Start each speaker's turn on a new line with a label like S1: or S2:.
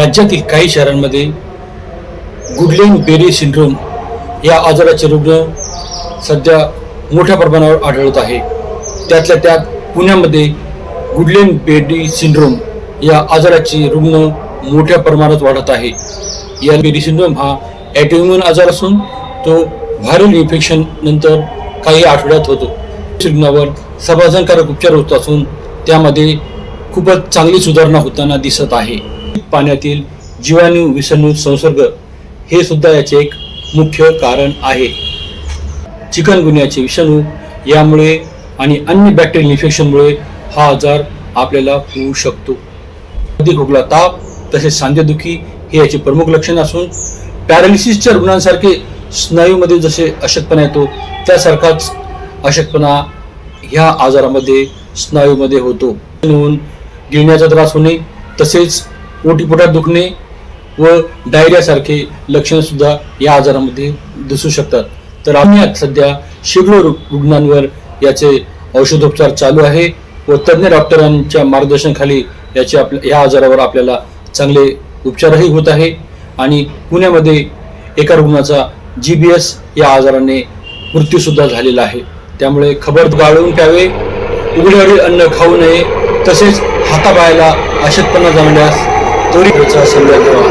S1: राज्यातील काही शहरांमध्ये गुडलेन बेरी सिंड्रोम या आजाराचे रुग्ण सध्या मोठ्या प्रमाणावर आढळत आहे। त्यातल्या त्यात पुण्यामध्ये गुडलेन बेरी सिंड्रोम या आजाराचे रुग्ण मोठ्या प्रमाणात वाढत आहे। या बेरी सिंड्रोम हा ऑटोइम्यून आजार असून तो व्हायरल इन्फेक्शन नंतर काही आठवड्यात होतो। रुग्णावर समाधानकारक उपचार होत असून त्यामध्ये खूपच चांगली सुधारणा होताना दिसत आहे। पाण्यातील जीवाणू विषाणू संसर्ग हे सुद्धा याचे एक मुख्य कारण आहे। चिकनगुन्याचे विषाणू यामुळे आणि अन्य बॅक्टेरियल इन्फेक्शनमुळे हा आजार आपल्याला होऊ शकतो। अधिक खोकला, ताप तसेच सांधेदुखी हे याचे प्रमुख लक्षण असून पॅरालिसिसच्या रुग्णांसारखे स्नायूमध्ये जसे अशक्तपणा येतो त्यासारखाच अशक्तपणा ह्या आजारामध्ये स्नायूमध्ये होतो। गिळण्याचा त्रास होणे तसेच ओटीपोटात दुखणे व डायरियासारखे लक्षण सुद्धा या आजारामध्ये दिसू शकतात। तर आम्ही सध्या शेकडो रुग्णांवर याचे औषधोपचार चालू आहे व तज्ञ डॉक्टरांच्या मार्गदर्शनाखाली या आजारावर आपल्याला चांगले उपचारही होत आहे। आणि पुण्यामध्ये एका रुग्णाचा GBS या आजाराने मृत्यू सुद्धा झालेला आहे। त्यामुळे खबर गाळून प्यावे, उघड्यावरील अन्न खाऊ नये तसेच हातापायाला अशक्तपणा जाणल्यास त्वरित सल्ला घ्यावा।